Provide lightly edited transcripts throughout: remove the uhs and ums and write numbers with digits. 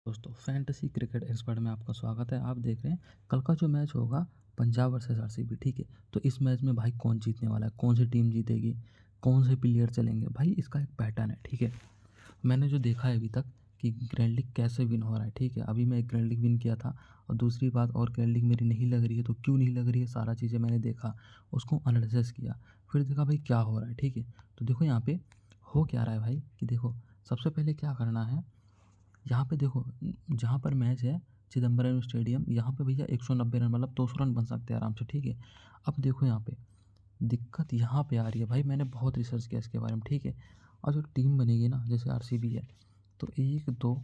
दोस्तों fantasy cricket expert में आपका स्वागत है। आप देख रहे हैं कल का जो मैच होगा पंजाब वर्सेस आरसीबी, ठीक है। तो इस मैच में भाई कौन जीतने वाला है, कौन सी टीम जीतेगी, कौन से प्लेयर चलेंगे, भाई इसका एक पैटर्न है, ठीक है। मैंने जो देखा है अभी तक कि ग्रैंड लीग कैसे विन हो रहा है, ठीक है। अभी मैं एक ग्रैंड लीग विन किया था और दूसरी बात और ग्रैंड लीग मेरी नहीं लग रही है, तो क्यों नहीं लग रही है सारा चीज़ें मैंने देखा, उसको एनालिसिस किया, फिर देखा भाई क्या हो रहा है, ठीक है। तो देखो यहाँ पे हो क्या रहा है भाई कि देखो सबसे पहले क्या करना है। यहाँ पे देखो जहाँ पर मैच है चिदम्बरम स्टेडियम, यहाँ पे भैया 190 रन मतलब 200 रन बन सकते हैं आराम से, ठीक है। अब देखो यहाँ पे दिक्कत यहाँ पे आ रही है भाई, मैंने बहुत रिसर्च किया इसके बारे में, ठीक है। और जो टीम बनेगी ना, जैसे आरसीबी है तो 1 2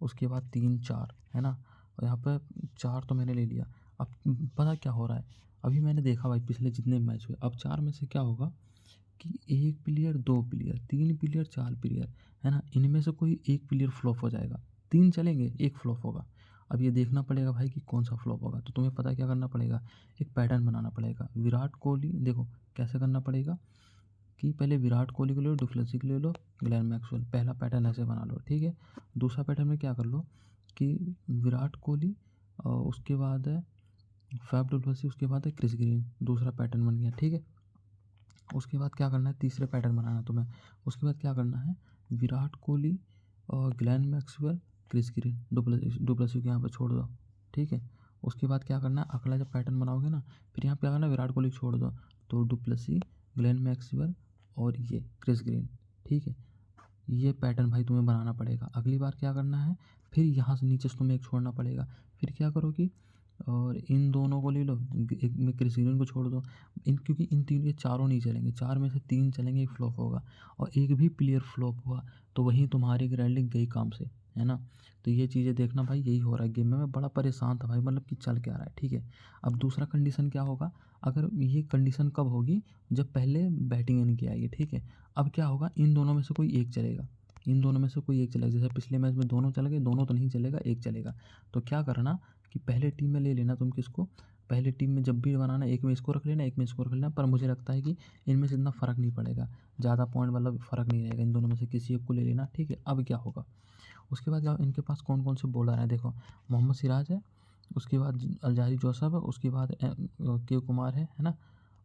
उसके बाद 3 4 है ना, और यहाँ पर 4 तो मैंने ले लिया। अब पता क्या हो रहा है, अभी मैंने देखा भाई पिछले जितने मैच हुए, अब 4 में से क्या होगा कि 1 प्लेयर 2 प्लेयर 3 प्लेयर 4 प्लेयर है ना, इनमें से कोई एक प्लेयर फ्लॉप हो जाएगा, 3 चलेंगे, एक फ्लॉप होगा। अब ये देखना पड़ेगा भाई कि कौन सा फ्लॉप होगा, तो तुम्हें पता है क्या करना पड़ेगा, एक पैटर्न बनाना पड़ेगा। विराट कोहली देखो कैसे करना पड़ेगा कि पहले विराट कोहली को ले लो, डुप्लेसी को ले लो, ग्लेन मैक्सवेल, पहला पैटर्न ऐसे बना लो, ठीक है। दूसरा पैटर्न में क्या कर लो कि विराट कोहली और उसके बाद है फैफ डुप्लेसी, उसके बाद है क्रिस ग्रीन, दूसरा पैटर्न बन गया, ठीक है। उसके बाद क्या करना है, तीसरे पैटर्न बनाना है तुम्हें। उसके बाद क्या करना है, विराट कोहली और Glenn Maxwell, Chris Green, Du Plessis को यहाँ पर छोड़ दो, ठीक है। उसके बाद क्या करना है, अगला जब पैटर्न बनाओगे ना, फिर यहाँ पे क्या करना है, विराट कोहली को छोड़ दो, तो डुप्लेसी, ग्लेन मैक्सवेल और ये क्रिस ग्रीन, ठीक है। ये पैटर्न भाई तुम्हें बनाना पड़ेगा। अगली बार क्या करना है, फिर यहाँ से नीचे से तुम्हें एक छोड़ना पड़ेगा। फिर क्या करो कि और इन दोनों को ले लो, एक में क्रिस गेल को छोड़ दो, इन क्योंकि इन तीन ये चारों नहीं चलेंगे, 4 में से 3 चलेंगे, एक फ्लॉप होगा और एक भी प्लेयर फ्लॉप हुआ तो वहीं तुम्हारी ग्रैंडिंग गई काम से, है ना। तो ये चीज़ें देखना भाई, यही हो रहा है गेम में। मैं बड़ा परेशान था भाई, मतलब कि चल क्या रहा है, ठीक है। अब दूसरा कंडीशन क्या होगा, अगर ये कंडीशन कब होगी, जब पहले बैटिंग इनकी आएगी, ठीक है। अब क्या होगा, इन दोनों में से कोई एक चलेगा, इन दोनों में से कोई एक चलेगा। जैसे पिछले मैच में दोनों चल गए, दोनों तो नहीं चलेगा, एक चलेगा। तो क्या करना कि पहले टीम में ले लेना तुम किसको, पहले टीम में जब भी बनाना एक में इसको रख लेना, एक में इसको रख लेना। पर मुझे लगता है कि इनमें से इतना फ़र्क नहीं पड़ेगा, ज़्यादा पॉइंट मतलब फ़र्क नहीं रहेगा, इन दोनों में से किसी एक को ले लेना, ठीक है। अब क्या होगा, उसके बाद क्या, इनके पास कौन कौन से बॉलर हैं देखो, मोहम्मद सिराज है, उसके बाद अल्जारी जोसफ है, उसके बाद के कुमार है ना,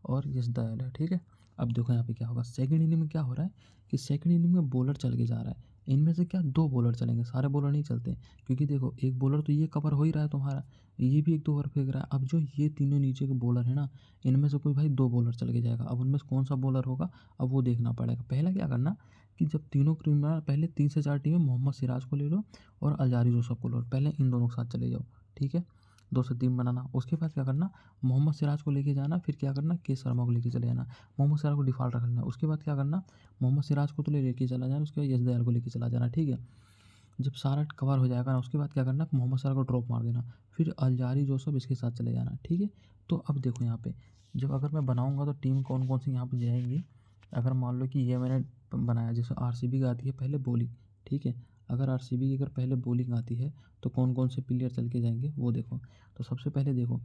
और यश दयाल है, ठीक है। अब देखो यहाँ पे क्या होगा, सेकंड इनिंग में क्या हो रहा है कि सेकंड इनिंग में बॉलर चल के जा रहा है। इनमें से क्या 2 बॉलर चलेंगे, सारे बॉलर नहीं चलते, क्योंकि देखो एक बॉलर तो ये कवर हो ही रहा है तुम्हारा, ये भी 1 2 ओवर फेंक रहा है। अब जो ये तीनों नीचे के बॉलर है ना, इनमें से कोई भाई 2 बॉलर चल के जाएगा। अब उनमें से कौन सा बॉलर होगा, अब वो देखना पड़ेगा। पहला क्या करना कि जब तीनों टीम पहले 3 से 4 टीमें मोहम्मद सिराज को ले लो और अल्जारी जोसफ को लो, पहले इन दोनों के साथ चले जाओ, ठीक है। 2 से 3 बनाना। उसके बाद क्या करना, मोहम्मद सिराज को लेके जाना, फिर क्या करना, के शर्मा को लेके चले जाना, मोहम्मद सिराज को डिफ़ॉल्ट रख लेना। उसके बाद क्या करना, मोहम्मद सिराज को तो लेके चला जाना, उसके बाद यश दयाल को लेके चला जाना, ठीक है। जब सारा कवर हो जाएगा ना, उसके बाद क्या करना, मोहम्मद सिराज को ड्रॉप मार देना, फिर अल्जारी जोसफ इसके साथ चले जाना, ठीक है। तो अब देखो यहाँ पे जब अगर मैं बनाऊँगा तो टीम कौन कौन सी यहाँ पे जाएंगी। अगर मान लो कि ये मैंने बनाया, जैसे आरसीबी की आती है पहले बॉलिंग, ठीक है। अगर आरसीबी की अगर पहले बॉलिंग आती है तो कौन कौन से प्लेयर चल के जाएंगे वो देखो। तो सबसे पहले देखो,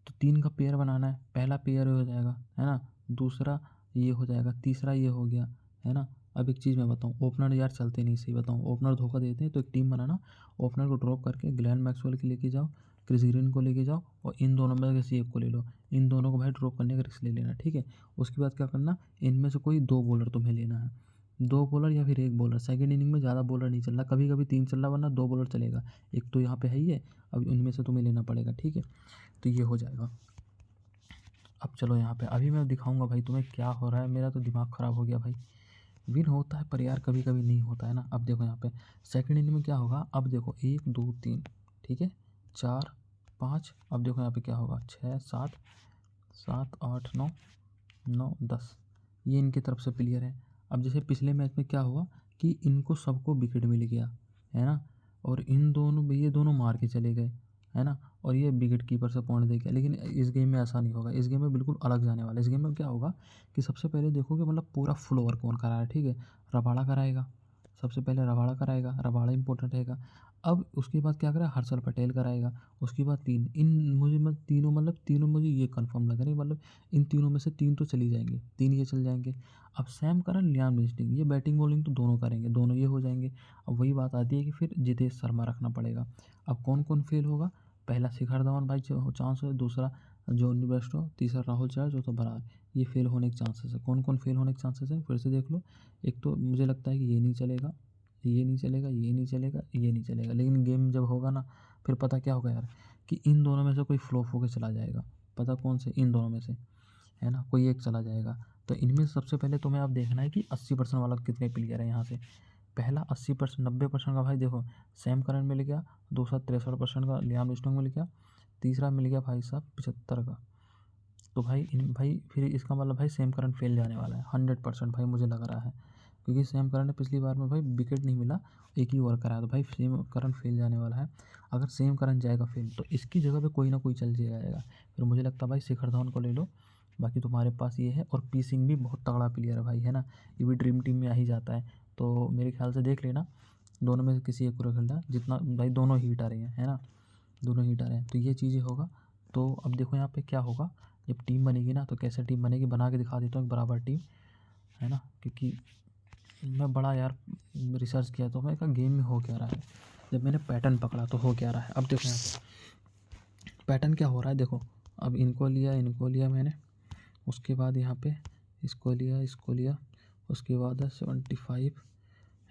तो 3 का पेयर बनाना है, पहला पेयर हो जाएगा, है ना, दूसरा ये हो जाएगा, तीसरा ये हो गया, है ना। अब एक चीज़ मैं बताऊँ, ओपनर यार चलते नहीं, सही बताऊँ, ओपनर धोखा देते हैं। तो एक टीम बनाना, ओपनर को ड्रॉप करके ग्लेन मैक्सवेल के लेके जाओ, क्रिस ग्रीन को लेके जाओ और इन दोनों में से किसी एक को ले लो, इन दोनों को भाई ड्रॉप करने का रिस्क ले लेना, ठीक है। उसके बाद क्या करना, इनमें से कोई 2 बॉलर तुम्हें लेना है, 2 बॉलर या फिर 1 बॉलर। सेकंड इनिंग में ज़्यादा बॉलर नहीं चल रहा, कभी कभी 3 चल रहा, वरना 2 बॉलर चलेगा। एक तो यहाँ पे है ही है, अब इनमें से तुम्हें लेना पड़ेगा, ठीक है। तो ये हो जाएगा। अब चलो यहाँ पे अभी मैं दिखाऊंगा भाई तुम्हें क्या हो रहा है, मेरा तो दिमाग ख़राब हो गया भाई। विन होता है पर यार कभी कभी नहीं होता है ना। अब देखो यहाँ पे सेकंड इनिंग में क्या होगा, अब देखो 1 2 3, ठीक है, 4 5। अब देखो यहाँ पे क्या होगा, 6 7 7 8 9 9 10, ये इनकी तरफ से प्लेयर है। अब जैसे पिछले मैच में क्या हुआ कि इनको सबको विकेट मिल गया, है ना, और इन दोनों ये दोनों मार के चले गए, है ना, और ये विकेट कीपर से पॉइंट दे गया। लेकिन इस गेम में ऐसा नहीं होगा, इस गेम में बिल्कुल अलग जाने वाला है। इस गेम में क्या होगा कि सबसे पहले देखोगे मतलब पूरा फुल ओवर कौन करा है, ठीक है, रबाड़ा कराएगा सबसे पहले रबाड़ा कराएगा, रबाड़ा इंपॉर्टेंट रहेगा। अब उसके बाद क्या करेगा, हर्षल पटेल कराएगा। उसके बाद 3 इन मुझे मत तीनों मतलब तीनों मुझे ये कन्फर्म लग रहा है, मतलब इन तीनों में से 3 तो चली जाएंगे, 3 ये चल जाएंगे। अब सैम करन, लियाम लिस्टिंग, ये बैटिंग बॉलिंग तो दोनों करेंगे, दोनों ये हो जाएंगे। अब वही बात आती है कि फिर जितेश शर्मा रखना पड़ेगा। अब कौन कौन फेल होगा, पहला शिखर धवन भाई चांस है, दूसरा जॉनी बेस्टो, तीसरा राहुल चहर, चौथा बरार। ये फेल होने के चांसेस है। कौन कौन फेल होने के चांसेस है फिर से देख लो। एक तो मुझे लगता है कि ये नहीं चलेगा, ये नहीं चलेगा, ये नहीं चलेगा, ये नहीं चलेगा। लेकिन गेम जब होगा ना, फिर पता क्या होगा यार, कि इन दोनों में से कोई फ्लॉप होकर चला जाएगा। पता कौन से, इन दोनों में से, है ना, कोई एक चला जाएगा। तो इनमें सबसे पहले तुम्हें अब देखना है कि 80% वाला कितने प्लेयर है यहाँ से। पहला 80%, 90% का भाई देखो, सैम करन मिल गया। दूसरा 63% का लियाम लिस्टन मिल गया। तीसरा मिल गया भाई साहब 75 का। तो भाई फिर इसका मतलब भाई सैम करन फेल जाने वाला है 100% भाई, मुझे लग रहा है। क्योंकि सैम करन ने पिछली बार में भाई विकेट नहीं मिला, एक ही ओवर कराया, तो भाई सैम करन फेल जाने वाला है। अगर सैम करन जाएगा फेल, तो इसकी जगह पे कोई ना कोई चल जाएगा। फिर मुझे लगता है भाई शिखर धवन को ले लो। बाकी तुम्हारे पास ये है, और पी सिंह भी बहुत तगड़ा प्लेयर है भाई, है ना, ये भी ड्रीम टीम में आ ही जाता है। तो मेरे ख्याल से देख लेना, दोनों में से किसी एक को रखना, जितना भाई दोनों हीट आ रहे हैं, है ना, दोनों हीट आ रहे हैं। तो ये चीज़ें होगा। तो अब देखो यहाँ पे क्या होगा, जब टीम बनेगी ना, तो कैसे टीम बनेगी बना के दिखा देता हूँ, एक बराबर टीम, है ना। क्योंकि मैं बड़ा यार रिसर्च किया, तो मैं कहा गेम में हो क्या रहा है, जब मैंने पैटर्न पकड़ा तो हो क्या रहा है। अब देखो यहाँ पे पैटर्न क्या हो रहा है, देखो। अब इनको लिया मैंने, उसके बाद यहाँ पे इसको लिया, उसके बाद है 75,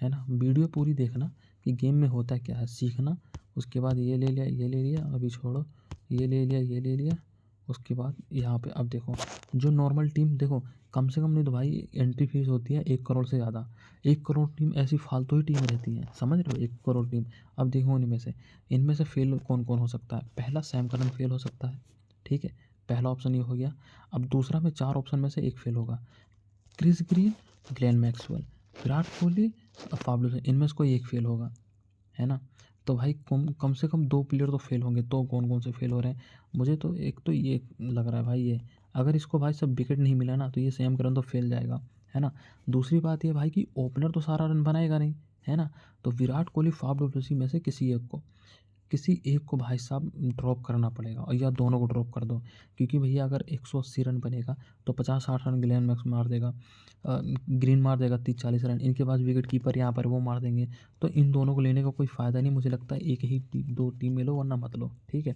है ना। वीडियो पूरी देखना कि गेम में होता क्या है, सीखना। उसके बाद ये ले लिया, ये ले लिया, अभी छोड़ो, ये ले लिया, ये ले लिया। उसके बाद यहाँ पे अब देखो, जो नॉर्मल टीम देखो, कम से कम नहीं तो भाई एंट्री फीस होती है 1 करोड़ से ज़्यादा। 1 करोड़ टीम ऐसी फालतू ही टीम रहती है, समझ रहे हो, 1 करोड़ टीम। अब देखो इनमें से फेल कौन कौन हो सकता है। पहला सैम करन फेल हो सकता है, ठीक है, पहला ऑप्शन ये हो गया। अब दूसरा में 4 ऑप्शन में से एक फेल होगा, Chris Green, Glenn Maxwell, Virat Kohli, फाबडू, इनमें से कोई एक फेल होगा, है ना। तो भाई कम कम से कम 2 प्लेयर तो फेल होंगे। तो कौन कौन से फेल हो रहे हैं, मुझे तो एक तो ये लग रहा है भाई, ये अगर इसको भाई सब विकेट नहीं मिला ना, तो ये सैम करन तो फेल जाएगा, है ना। दूसरी बात ये भाई कि ओपनर तो सारा रन बनाएगा नहीं, है ना। तो Virat Kohli, Faf du Plessis में से किसी एक को भाई साहब ड्रॉप करना पड़ेगा, और या दोनों को ड्रॉप कर दो। क्योंकि भैया अगर 180 रन बनेगा, तो 50-60 रन ग्लेन मैक्स मार देगा, ग्रीन मार देगा 30-40 रन, इनके पास विकेट कीपर यहाँ पर वो मार देंगे। तो इन दोनों को लेने का कोई फ़ायदा नहीं, मुझे लगता है एक ही दो टीम में लो, वरना मत लो, ठीक है।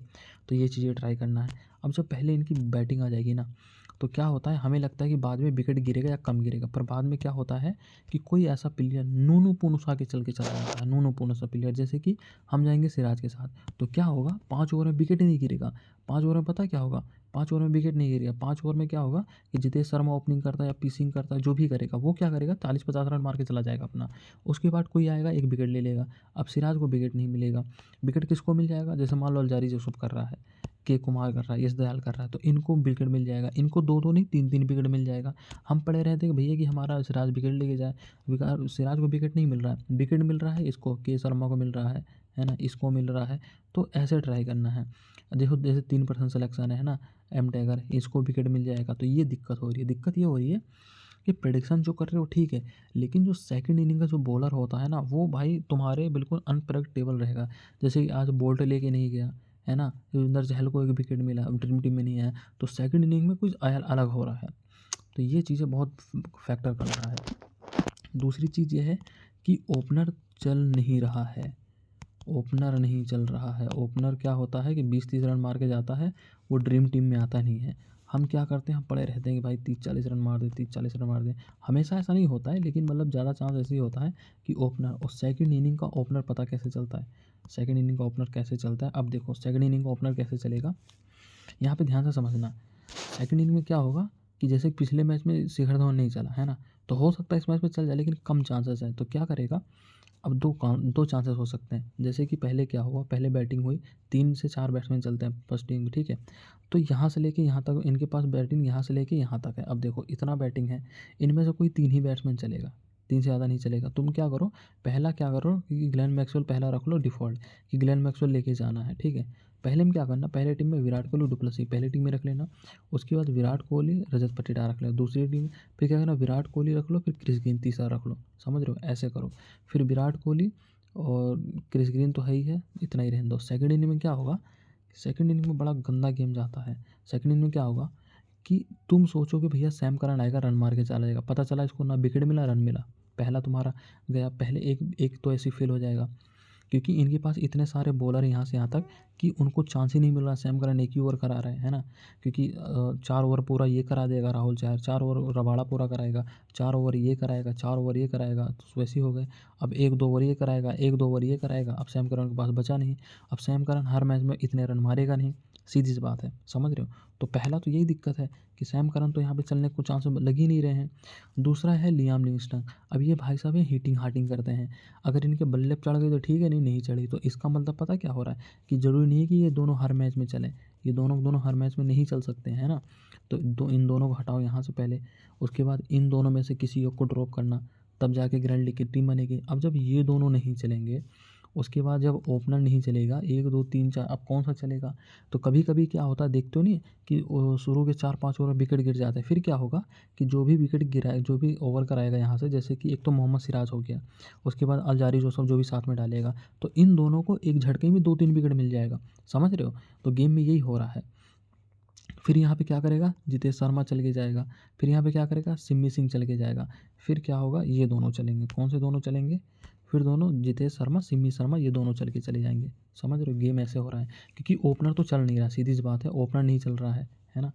तो ये चीज़ें ट्राई करना है। अब जब पहले इनकी बैटिंग आ जाएगी ना, तो क्या होता है, हमें लगता है कि बाद में विकेट गिरेगा या कम गिरेगा, पर बाद में क्या होता है कि कोई ऐसा प्लेयर नूनू पूनुसा के चल के चला जाता है, नूनू पूनुसा प्लेयर, जैसे कि हम जाएंगे सिराज के साथ। तो क्या होगा, 5 ओवर में विकेट ही नहीं गिरेगा। 5 ओवर में पता क्या होगा, 5 ओवर में विकेट नहीं गिरेगा। 5 ओवर में क्या होगा कि जितेश शर्मा ओपनिंग करता है या पी सिंह करता है, जो भी करेगा वो क्या करेगा, 40-50 रन मार के चला जाएगा अपना। उसके बाद कोई आएगा, एक विकेट ले लेगा। अब सिराज को विकेट नहीं मिलेगा। विकेट किसको मिल जाएगा, जैसे मान लो अलजारी जोसेफ कर रहा है, के कुमार कर रहा है, यश दयाल कर रहा है, तो इनको विकेट मिल जाएगा। इनको 2-2 नहीं 3-3 विकेट मिल जाएगा। हम पड़े रहते कि भैया कि हमारा सिराज विकेट लेके जाए, सिराज को विकेट नहीं मिल रहा है, विकेट मिल रहा है इसको, के शर्मा को मिल रहा है ना, इसको मिल रहा है। तो ऐसे ट्राई करना है। देखो जैसे 3% सिलेक्शन है ना, एम टैगर, इसको विकेट मिल जाएगा। तो ये दिक्कत हो रही है, दिक्कत ये हो रही है कि प्रेडिक्शन जो कर रहे हो ठीक है, लेकिन जो सेकंड इनिंग का जो बॉलर होता है ना, वो भाई तुम्हारे बिल्कुल अनप्रेडिक्टेबल रहेगा। जैसे कि आज बोल्ट लेके नहीं गया, है ना, युजवेंद्र चहल को एक विकेट मिला, ड्रीम टीम में नहीं है, तो सेकंड इनिंग में कुछ अलग हो रहा है। तो ये चीज़ें बहुत फैक्टर कर रहा है। दूसरी चीज़ ये है कि ओपनर चल नहीं रहा है, ओपनर नहीं चल रहा है। ओपनर क्या होता है कि 20-30 रन मार के जाता है, वो ड्रीम टीम में आता नहीं है। हम क्या करते हैं, हम पड़े रहते हैं कि भाई 30-40 रन मार दे, 30-40 रन मार दे। हमेशा ऐसा नहीं होता है, लेकिन मतलब ज़्यादा चांस ऐसे ही होता है कि ओपनर, और सेकंड इनिंग का ओपनर पता कैसे चलता है, सेकंड इनिंग का ओपनर कैसे चलता है। अब देखो सेकंड इनिंग का ओपनर कैसे चलेगा, यहाँ पे ध्यान से समझना। सेकंड इनिंग में क्या होगा कि जैसे पिछले मैच में शिखर धवन नहीं चला, है ना, तो हो सकता है इस मैच में चल जाए, लेकिन कम चांसेस है। तो क्या करेगा, अब दो चांसेस हो सकते हैं। जैसे कि पहले क्या हुआ, पहले बैटिंग हुई, 3 से 4 बैट्समैन चलते हैं फर्स्ट इनिंग में, ठीक है। तो यहाँ से लेके यहाँ तक इनके पास बैटिंग यहाँ से लेके यहाँ तक है। अब देखो इतना बैटिंग है, इनमें से कोई 3 ही बैट्समैन चलेगा, 3 से ज़्यादा नहीं चलेगा। तुम क्या करो, पहला क्या करो कि ग्लेन मैक्सवेल पहला रख लो डिफ़ॉल्ट, कि ग्लेन मैक्सवेल लेके जाना है, ठीक है। पहले में क्या करना, पहले टीम में विराट कोहली, डुप्लेसी पहली टीम में रख लेना। उसके बाद विराट कोहली, रजत पाटीदार रख लेना दूसरी टीम में। फिर क्या करना, विराट कोहली रख लो, फिर क्रिस गेल तीसरा रख लो, समझ रहे हो, ऐसे करो। फिर विराट कोहली और क्रिस गेल तो है ही है, इतना ही रहने दो। सेकंड इनिंग में क्या होगा, सेकंड इनिंग में बड़ा गंदा गेम जाता है। सेकंड इनिंग में क्या होगा कि तुम सोचो कि भैया सैम करन आएगा, रन मार के चला जाएगा, पता चला इसको ना विकेट मिला, रन मिला, पहला तुम्हारा गया। पहले एक एक तो ऐसी फेल हो जाएगा, क्योंकि इनके पास इतने सारे बॉलर यहाँ से यहाँ तक कि उनको चांस ही नहीं मिल रहा। सैम करन एक ही ओवर करा रहे हैं ना, क्योंकि 4 ओवर पूरा ये करा देगा राहुल चहर, 4 ओवर रबाड़ा पूरा कराएगा, 4 ओवर ये कराएगा, 4 ओवर ये कराएगा, तो वैसे ही हो गए। अब 1-2 ओवर ये कराएगा, 1-2 ओवर ये कराएगा, अब सैम करन के पास बचा नहीं। अब सैम करन हर मैच में इतने रन मारेगा नहीं, सीधी सी बात है, समझ रहे हो। तो पहला तो यही दिक्कत है कि सैम करन तो यहाँ पे चलने को चांस लग ही नहीं रहे हैं। दूसरा है लियाम लिविंगस्टन। अब ये भाई साहब ये हीटिंग हार्टिंग करते हैं, अगर इनके बल्ले पे चढ़ गई तो ठीक है, नहीं चढ़ी तो इसका मतलब पता क्या हो रहा है कि ज़रूरी नहीं है कि ये दोनों हर मैच में चलें, ये दोनों दोनों हर मैच में नहीं चल सकते हैं ना। तो इन दोनों को हटाओ यहाँ से पहले, उसके बाद इन दोनों में से किसी एक को ड्रॉप करना, तब जाके ग्रैंड लीग की टीम बनेगी। अब जब ये दोनों नहीं चलेंगे, उसके बाद जब ओपनर नहीं चलेगा, 1 2 3 4, अब कौन सा चलेगा। तो कभी कभी क्या होता है देखते हो नहीं कि शुरू के 4-5 ओवर में विकेट गिर जाता है, फिर क्या होगा कि जो भी विकेट गिराए, जो भी ओवर कराएगा यहाँ से, जैसे कि एक तो मोहम्मद सिराज हो गया, उसके बाद अल्जारी जोसफ जो भी साथ में डालेगा, तो इन दोनों को एक झटके में 2-3 विकेट मिल जाएगा, समझ रहे हो। तो गेम में यही हो रहा है। फिर यहाँ पे क्या करेगा, जितेश शर्मा चल के जाएगा, फिर यहाँ पे क्या करेगा, सिम्मी सिंह चल के जाएगा, फिर क्या होगा, ये दोनों चलेंगे। कौन से दोनों चलेंगे, फिर दोनों जितेश शर्मा, सिम्मी शर्मा, ये दोनों चल के चले जाएंगे, समझ रहे हो। गेम ऐसे हो रहा है क्योंकि ओपनर तो चल नहीं रहा, सीधी सी बात है, ओपनर नहीं चल रहा है ना।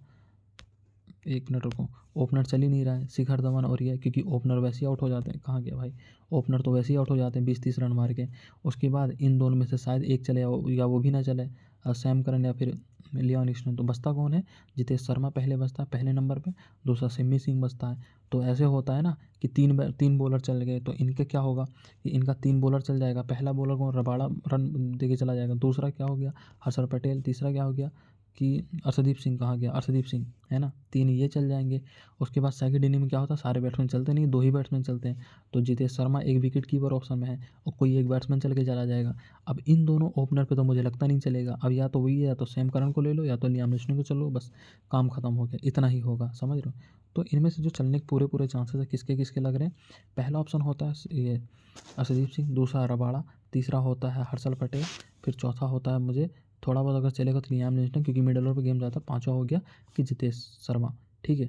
एक मिनट रुको, ओपनर चल ही नहीं रहा है, शिखर धवन और ये, क्योंकि ओपनर वैसे ही आउट हो जाते हैं। कहाँ गया भाई, ओपनर तो वैसे ही आउट हो जाते हैं 20-30 रन मार के। उसके बाद इन दोनों में से शायद एक चले या वो भी ना चले, सैम करन या फिर लियाम लिविंगस्टन। तो बचता कौन है, जितेश शर्मा पहले बचता है पहले नंबर पे, दूसरा सिम्मी सिंह बचता है। तो ऐसे होता है ना कि तीन बॉलर चल गए, तो इनके क्या होगा कि इनका 3 बॉलर चल जाएगा। पहला बॉलर कौन, रबाड़ा रन दे के चला जाएगा, दूसरा क्या हो गया, हर्षल पटेल, तीसरा क्या हो गया कि अर्शदीप सिंह, कहाँ गया अर्शदीप सिंह, है ना, 3 ये चल जाएंगे। उसके बाद सेकंड इनिंग में क्या होता है, सारे बैट्समैन चलते नहीं, 2 ही बैट्समैन चलते हैं, तो जितेश शर्मा एक विकेट कीपर ऑप्शन में है और कोई एक बैट्समैन चल के चला जाएगा। अब इन दोनों ओपनर पे तो मुझे लगता नहीं चलेगा, अब या तो वही है, या तो सैम करन को ले लो, या तो लियाम लिविंगस्टन को चलो, बस काम खत्म हो गया, इतना ही होगा, समझ रहे हो। तो इनमें से जो चलने के पूरे पूरे चांसेस है किसके किसके लग रहे हैं, पहला ऑप्शन होता है ये अर्शदीप सिंह, दूसरा रबाड़ा, तीसरा होता है हर्षल पटेल, फिर चौथा होता है मुझे थोड़ा बहुत अगर चलेगा तो लियाम लिविंगस्टन, क्योंकि मिडल ओवर पे गेम जाता है। पाँचवा हो गया कि जितेश शर्मा, ठीक है।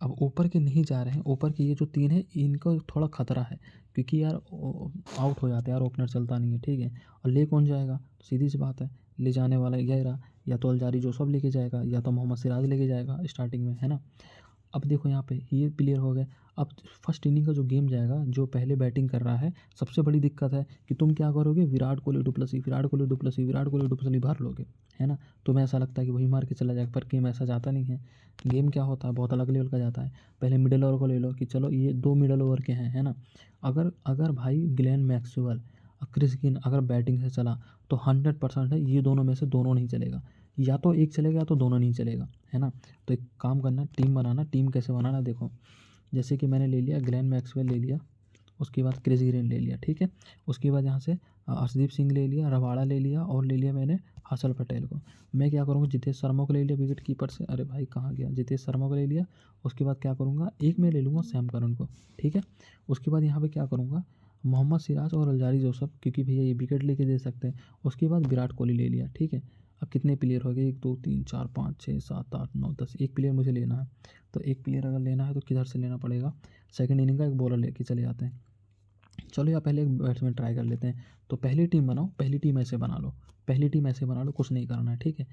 अब ऊपर के नहीं जा रहे हैं, ऊपर के ये जो 3 है इनको थोड़ा खतरा है, क्योंकि यार आउट हो जाते हैं यार, ओपनर चलता नहीं है, ठीक है। और ले कौन जाएगा, तो सीधी सी बात है, ले जाने वाला यही रहा, या तो अल्जारी जोसफ लेके जाएगा, या तो मोहम्मद सिराज लेके जाएगा स्टार्टिंग में, है ना। अब देखो यहाँ पे ये प्लेयर हो गए। अब फर्स्ट इनिंग का जो गेम जाएगा, जो पहले बैटिंग कर रहा है, सबसे बड़ी दिक्कत है कि तुम क्या करोगे, Virat Kohli du Plessis, Virat Kohli du Plessis, Virat Kohli du Plessis भर लोगे, है ना। तुम्हें ऐसा लगता है कि वही मार के चला जाएगा, पर गेम ऐसा जाता नहीं है। गेम क्या होता है, बहुत अलग लेवल का जाता है। पहले मिडिल ओवर को ले लो कि चलो ये 2 मिडिल ओवर के हैं, है ना। अगर अगर भाई ग्लेन मैक्सवेल और क्रिस गेल अगर बैटिंग से चला, तो 100% है ये दोनों में से दोनों नहीं चलेगा, या तो एक चलेगा या तो दोनों नहीं चलेगा, है ना। तो एक काम करना, टीम बनाना। टीम कैसे बनाना, देखो जैसे कि मैंने ले लिया ग्लेन मैक्सवेल ले लिया, उसके बाद क्रिस गेल ले लिया, ठीक है। उसके बाद यहाँ से अर्शदीप सिंह ले लिया, रबाड़ा ले लिया, और ले लिया मैंने हर्षल पटेल को। मैं क्या करूँगा, जितेश शर्मा को ले लिया विकेट कीपर से, अरे भाई कहाँ गया, जितेश शर्मा को ले लिया। उसके बाद क्या करूँगा, एक मैं ले लूँगा सैम करन को, ठीक है। उसके बाद यहाँ पे क्या करूँगा, मोहम्मद सिराज और अल्जारी जोसफ, क्योंकि भैया ये विकेट लेके दे सकते हैं। उसके बाद विराट कोहली ले लिया, ठीक है। अब कितने प्लेयर हो गए, 1 2 3 4 5 6 7 8 9 10, एक प्लेयर मुझे लेना है। तो एक प्लेयर अगर लेना है तो किधर से लेना पड़ेगा, सेकंड इनिंग का एक बॉलर लेके चले जाते हैं। चलो या पहले एक बैट्समैन ट्राई कर लेते हैं। तो पहली टीम बनाओ, पहली टीम ऐसे बना लो, पहली टीम ऐसे बना लो, कुछ नहीं करना है, ठीक है।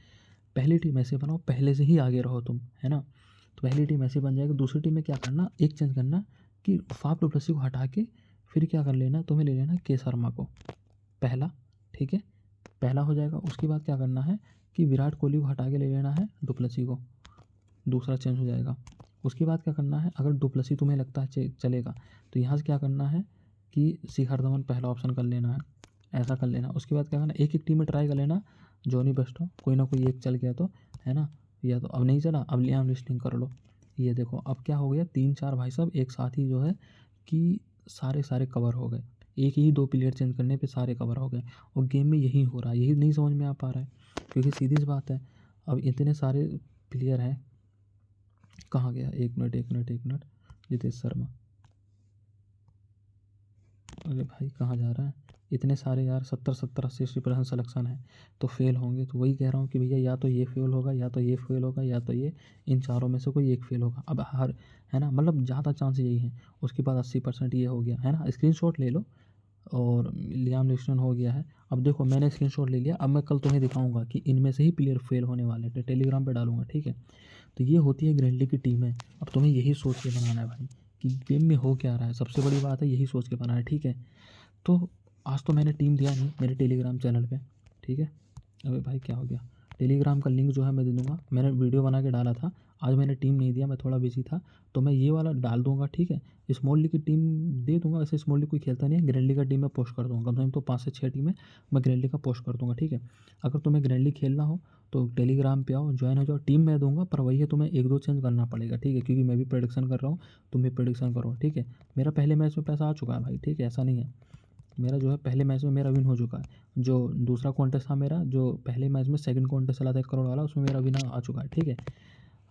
पहली टीम ऐसे बनाओ, पहले से ही आगे रहो तुम, है ना। तो पहली टीम ऐसे बन जाएगी। दूसरी टीम में क्या करना, एक चेंज करना कि फाफ डुप्लेसी को हटा के फिर क्या कर लेना, तुम्हें ले लेना के शर्मा को पहला, ठीक है, पहला हो जाएगा। उसके बाद क्या करना है कि विराट कोहली को हटा के ले लेना है डुप्लेसी को, दूसरा चेंज हो जाएगा। उसके बाद क्या करना है, अगर डुप्लेसी तुम्हें लगता है चलेगा, तो यहाँ से क्या करना है कि शिखर धवन पहला ऑप्शन कर लेना है, ऐसा कर लेना। उसके बाद क्या करना, एक एक टीम में ट्राई कर लेना, जॉनी बेस्टो कोई ना कोई एक चल गया तो, है ना। या तो अब नहीं चला, अब लियाम लिविंगस्टन कर लो। ये देखो अब क्या हो गया, 3-4 भाई साहब एक साथ ही जो है कि सारे कवर हो गए। एक ही 2 प्लेयर चेंज करने पे सारे कवर हो गए और गेम में यही हो रहा है, यही नहीं समझ में आ पा रहा है। क्योंकि सीधी सी बात है, अब इतने सारे प्लेयर हैं, कहाँ गया? 1 मिनट, जितेश शर्मा। अरे भाई कहाँ जा रहा है? इतने सारे यार, 70 80% सिलेक्शन है, तो फेल होंगे। तो वही कह रहा हूँ कि भैया या तो ये फेल होगा, या तो ये फेल होगा, या तो ये, इन चारों में से कोई एक फेल होगा। अब हर, है ना, मतलब ज़्यादा चांस यही है। उसके बाद 80% ये हो गया है ना, स्क्रीनशॉट ले लो। और लियाम लिस्टन हो गया है। अब देखो मैंने स्क्रीनशॉट ले लिया, अब मैं कल तुम्हें दिखाऊंगा कि इनमें से ही प्लेयर फेल होने वाले थे, टेलीग्राम पे डालूंगा, ठीक है। तो ये होती है ग्रैंडली की टीम है। अब तुम्हें यही सोच के बनाना है भाई कि गेम में हो क्या रहा है, सबसे बड़ी बात है यही सोच के बनाना है, ठीक है। तो आज तो मैंने टीम दिया नहीं मेरे टेलीग्राम चैनल पे, ठीक है। अबे भाई क्या हो गया? टेलीग्राम का लिंक जो है मैं दे दूँगा, मैंने वीडियो बना के डाला था। आज मैंने टीम नहीं दिया, मैं थोड़ा बिजी था, तो मैं ये वाला डाल दूँगा, ठीक है। स्मॉल लीग की टीम दे दूँगा, वैसे स्मॉल लीग कोई खेलता नहीं है, ग्रैंड लीग का टीम मैं पोस्ट कर दूँगा, कम से कम तो 5 से 6 टीमें मैं ग्रैंड लीग का पोस्ट कर दूँगा, ठीक है। अगर तुम्हें ग्रैंड लीग खेलना हो तो टेलीग्राम पे आओ, ज्वाइन हो जाओ। टीम मैं दूँगा, पर वही है, तुम्हें 1-2 चेंज करना पड़ेगा, ठीक है, क्योंकि मैं भी प्रेडिक्शन कर रहा हूँ, तुम भी प्रेडिक्शन करो, ठीक है। मेरा पहले मैच में पैसा आ चुका है भाई, ठीक है, ऐसा नहीं है। मेरा जो है पहले मैच में मेरा विन हो चुका है। जो दूसरा कॉन्टेस्ट था मेरा, जो पहले मैच में सेकंड कॉन्टेस्ट चला था 1 करोड़ वाला, उसमें मेरा विन आ चुका है, ठीक है।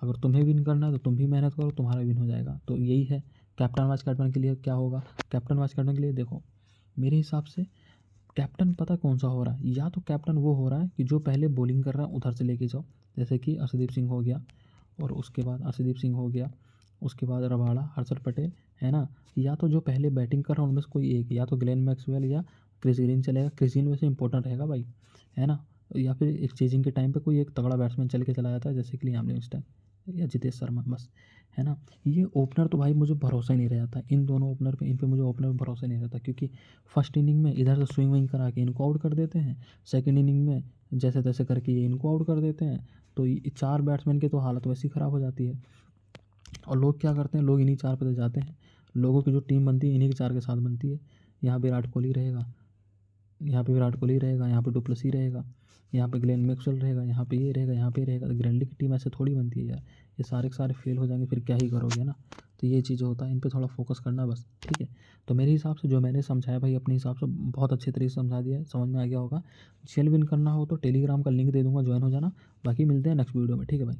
अगर तुम्हें विन करना है तो तुम भी मेहनत करो, तुम्हारा विन हो जाएगा। तो यही है। कैप्टन वाइस कैप्टन के लिए क्या होगा? कैप्टन वाइस कैप्टन के लिए देखो, मेरे हिसाब से कैप्टन पता कौन सा हो रहा है? या तो कैप्टन वो हो रहा है कि जो पहले बॉलिंग कर रहा है उधर से लेके जाओ, जैसे कि अर्शदीप सिंह हो गया, और उसके बाद अर्शदीप सिंह हो गया, उसके बाद रबाड़ा, हर्षद पटेल, है ना। या तो जो पहले बैटिंग कर रहा है उनमें से कोई एक, या तो ग्लेन मैक्सवेल या क्रिस ग्रीन चलेगा। क्रिस ग्रीन वैसे इंपॉर्टेंट रहेगा भाई, है ना। या फिर एक चेजिंग के टाइम पे कोई एक तगड़ा बैट्समैन चल के चला जाता है, जैसे कि लियाम लिविंगस्टन या जितेश शर्मा, बस, है ना। ये ओपनर तो भाई मुझे भरोसा ही नहीं रहता, इन दोनों ओपनर पे, इन पे मुझे ओपनर पे भरोसा नहीं रहता, क्योंकि फर्स्ट इनिंग में इधर से स्विंग विंग करा के इनको आउट कर देते हैं, सेकंड इनिंग में जैसे तैसे करके ये इनको आउट कर देते हैं। तो ये 4 बैट्समैन की तो हालत वैसी ख़राब हो जाती है। और लोग क्या करते हैं, लोग इन्हीं 4 पे तो जाते हैं। लोगों की जो टीम बनती है इन्हीं के 4 के साथ बनती है। यहाँ विराट कोहली रहेगा, यहाँ पे विराट कोहली रहेगा, यहाँ पे डुप्लेसी रहेगा, यहाँ पे ग्लेन मैक्सवेल रहेगा, यहाँ पे ये रहेगा, यहाँ पे ये रहेगा। तो ग्रैंड लीग की टीम ऐसे थोड़ी बनती है यार। ये सारे के सारे फेल हो जाएंगे, फिर क्या ही करोगे ना। तो ये चीज़ होता है, इन पे थोड़ा फोकस करना बस, ठीक है। तो मेरे हिसाब से जो मैंने समझाया भाई, अपने हिसाब से बहुत अच्छे तरीके से समझा दिया है, समझ में आ गया होगा। चेल विन करना हो तो टेलीग्राम का लिंक दे दूँगा, ज्वाइन हो जाना। बाकी मिलते हैं नेक्स्ट वीडियो में, ठीक है भाई।